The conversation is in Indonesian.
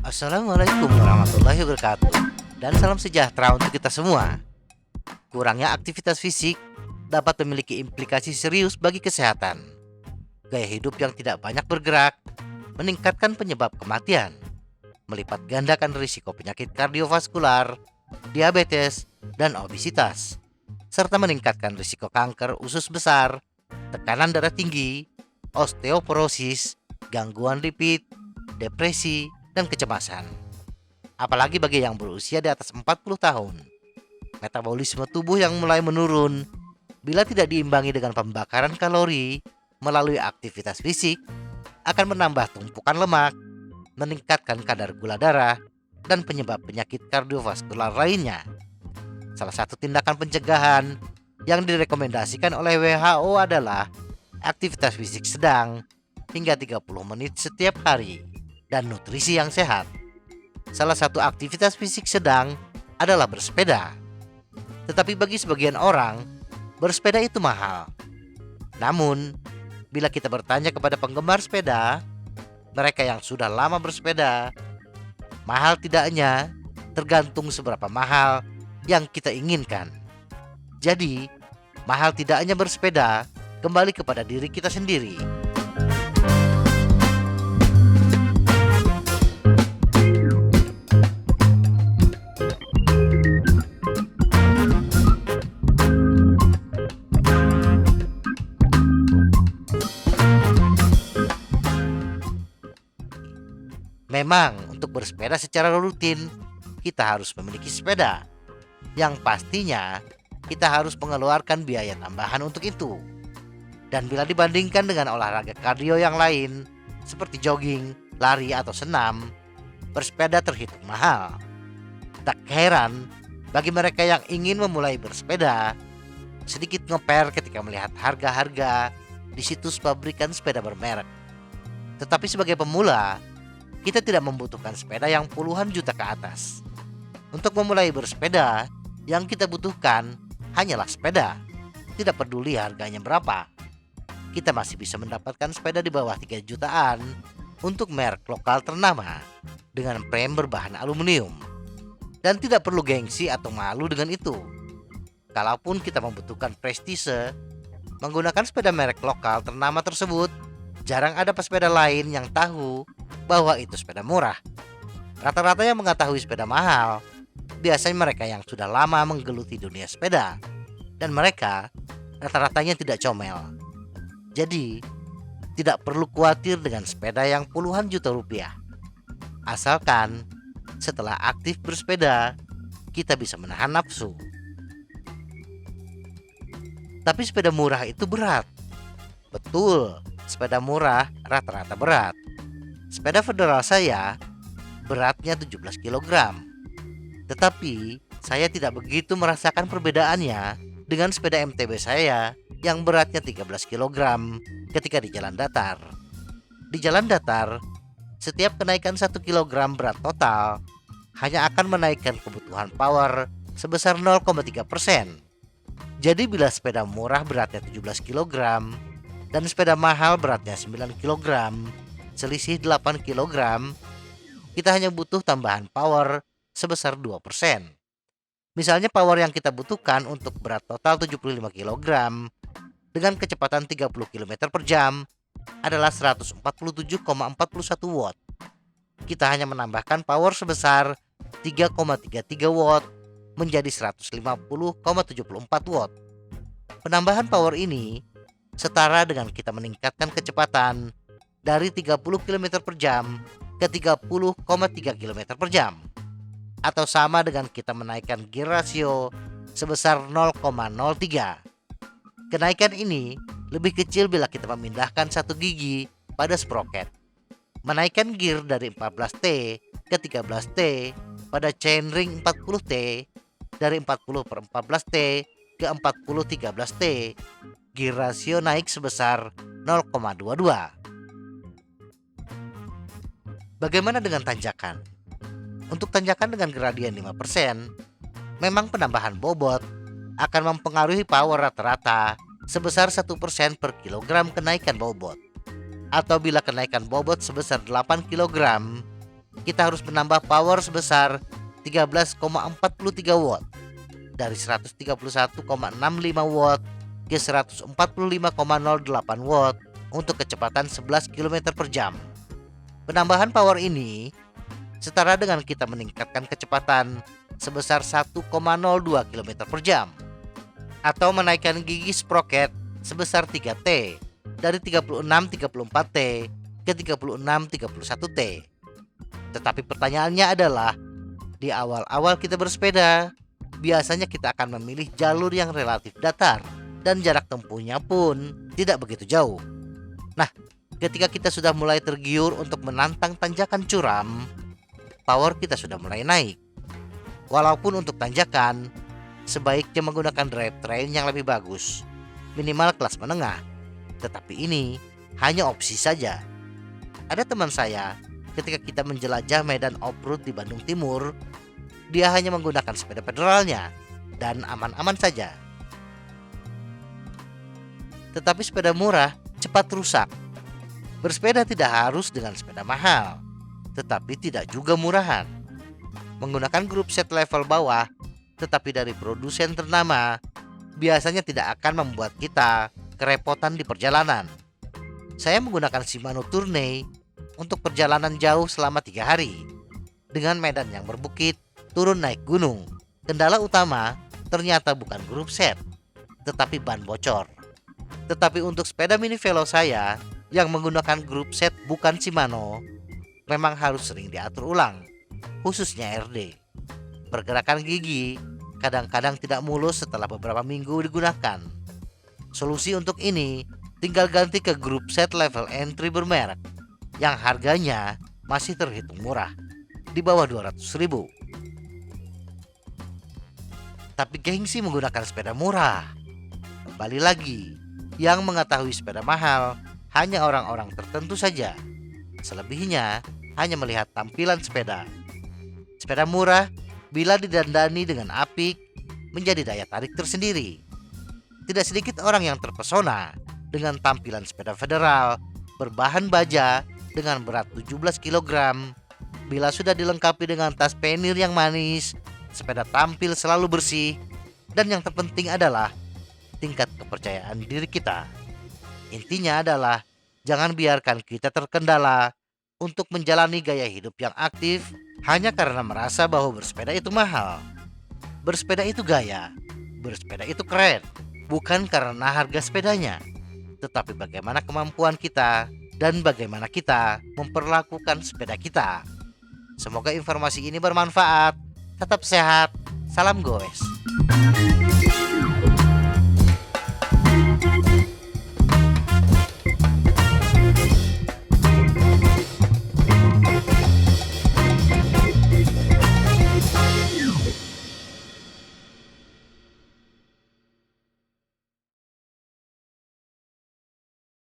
Assalamualaikum warahmatullahi wabarakatuh. Dan salam sejahtera untuk kita semua. Kurangnya aktivitas fisik dapat memiliki implikasi serius bagi kesehatan. Gaya hidup yang tidak banyak bergerak meningkatkan penyebab kematian, melipat gandakan risiko penyakit kardiovaskular, diabetes, dan obesitas, serta meningkatkan risiko kanker usus besar, tekanan darah tinggi, osteoporosis, gangguan lipid, depresi, dan kecemasan. Apalagi bagi yang berusia di atas 40 tahun. Metabolisme tubuh yang mulai menurun bila tidak diimbangi dengan pembakaran kalori melalui aktivitas fisik akan menambah tumpukan lemak, meningkatkan kadar gula darah, dan penyebab penyakit kardiovaskular lainnya. Salah satu tindakan pencegahan yang direkomendasikan oleh WHO adalah aktivitas fisik sedang hingga 30 menit setiap hari dan nutrisi yang sehat. Salah satu aktivitas fisik sedang adalah bersepeda. Tetapi bagi sebagian orang, bersepeda itu mahal. Namun, bila kita bertanya kepada penggemar sepeda, mereka yang sudah lama bersepeda, mahal tidaknya tergantung seberapa mahal yang kita inginkan. Jadi, mahal tidaknya bersepeda kembali kepada diri kita sendiri. Memang untuk bersepeda secara rutin, kita harus memiliki sepeda. Yang pastinya, kita harus mengeluarkan biaya tambahan untuk itu. Dan bila dibandingkan dengan olahraga kardio yang lain, seperti jogging, lari, atau senam, bersepeda terhitung mahal. Tak heran, bagi mereka yang ingin memulai bersepeda, sedikit ngeper ketika melihat harga-harga di situs pabrikan sepeda bermerek. Tetapi sebagai pemula, kita tidak membutuhkan sepeda yang puluhan juta ke atas. Untuk memulai bersepeda, yang kita butuhkan hanyalah sepeda. Tidak peduli harganya berapa. Kita masih bisa mendapatkan sepeda di bawah 3 jutaan untuk merek lokal ternama dengan frame berbahan aluminium. Dan tidak perlu gengsi atau malu dengan itu. Kalaupun kita membutuhkan prestise, menggunakan sepeda merek lokal ternama tersebut, jarang ada pesepeda lain yang tahu bahwa itu sepeda murah. Rata-rata yang mengetahui sepeda mahal biasanya mereka yang sudah lama menggeluti dunia sepeda, dan mereka rata-ratanya tidak comel. Jadi tidak perlu khawatir dengan sepeda yang puluhan juta rupiah. Asalkan setelah aktif bersepeda kita bisa menahan nafsu. Tapi sepeda murah itu berat. Betul, sepeda murah rata-rata berat. Sepeda federal saya beratnya 17 kg. Tetapi saya tidak begitu merasakan perbedaannya dengan sepeda MTB saya yang beratnya 13 kg ketika di jalan datar. Di jalan datar, setiap kenaikan 1 kg berat total hanya akan menaikkan kebutuhan power sebesar 0,3%. Jadi bila sepeda murah beratnya 17 kg dan sepeda mahal beratnya 9 kg, selisih 8 kg, kita hanya butuh tambahan power sebesar 2%. Misalnya power yang kita butuhkan untuk berat total 75 kg dengan kecepatan 30 km per jam adalah 147,41 watt. Kita hanya menambahkan power sebesar 3,33 watt menjadi 150,74 watt. Penambahan power ini setara dengan kita meningkatkan kecepatan dari 30 km per jam ke 30,3 km per jam, atau sama dengan kita menaikkan gear rasio sebesar 0,03. Kenaikan ini lebih kecil bila kita memindahkan satu gigi pada sprocket, menaikkan gear dari 14T ke 13T pada chainring 40T, dari 40/14T ke 40/13T, gear rasio naik sebesar 0,22. Bagaimana dengan tanjakan? Untuk tanjakan dengan gradien 5%, memang penambahan bobot akan mempengaruhi power rata-rata sebesar 1% per kilogram kenaikan bobot. Atau bila kenaikan bobot sebesar 8 kilogram, kita harus menambah power sebesar 13,43 watt dari 131,65 watt ke 145,08 watt untuk kecepatan 11 km per jam. Penambahan power ini setara dengan kita meningkatkan kecepatan sebesar 1,02 km per jam atau menaikkan gigi sprocket sebesar 3T dari 36-34T ke 36-31T. Tetapi pertanyaannya adalah, di awal-awal kita bersepeda, biasanya kita akan memilih jalur yang relatif datar dan jarak tempuhnya pun tidak begitu jauh. Nah, ketika kita sudah mulai tergiur untuk menantang tanjakan curam, power kita sudah mulai naik. Walaupun untuk tanjakan, sebaiknya menggunakan drivetrain yang lebih bagus, minimal kelas menengah. Tetapi ini hanya opsi saja. Ada teman saya, ketika kita menjelajah medan off-road di Bandung Timur, dia hanya menggunakan sepeda federalnya dan aman-aman saja. Tetapi sepeda murah cepat rusak. Bersepeda tidak harus dengan sepeda mahal, tetapi tidak juga murahan. Menggunakan grup set level bawah, tetapi dari produsen ternama, biasanya tidak akan membuat kita kerepotan di perjalanan. Saya menggunakan Shimano Tourney untuk perjalanan jauh selama 3 hari dengan medan yang berbukit, turun naik gunung. Kendala utama ternyata bukan grup set, tetapi ban bocor. Tetapi untuk sepeda mini velo saya yang menggunakan grup set bukan Shimano, memang harus sering diatur ulang, khususnya RD. Pergerakan gigi kadang-kadang tidak mulus setelah beberapa minggu digunakan. Solusi untuk ini tinggal ganti ke grup set level entry bermerek yang harganya masih terhitung murah, di bawah 200.000. Tapi gengsi menggunakan sepeda murah. Kembali lagi, yang mengetahui sepeda mahal hanya orang-orang tertentu saja. Selebihnya hanya melihat tampilan sepeda. Sepeda murah bila didandani dengan apik menjadi daya tarik tersendiri. Tidak sedikit orang yang terpesona dengan tampilan sepeda federal berbahan baja dengan berat 17 kg. Bila sudah dilengkapi dengan tas penir yang manis, sepeda tampil selalu bersih, dan yang terpenting adalah tingkat kepercayaan diri kita. Intinya adalah jangan biarkan kita terkendala untuk menjalani gaya hidup yang aktif hanya karena merasa bahwa bersepeda itu mahal. Bersepeda itu gaya, bersepeda itu keren, bukan karena harga sepedanya, tetapi bagaimana kemampuan kita dan bagaimana kita memperlakukan sepeda kita. Semoga informasi ini bermanfaat. Tetap sehat. Salam goes.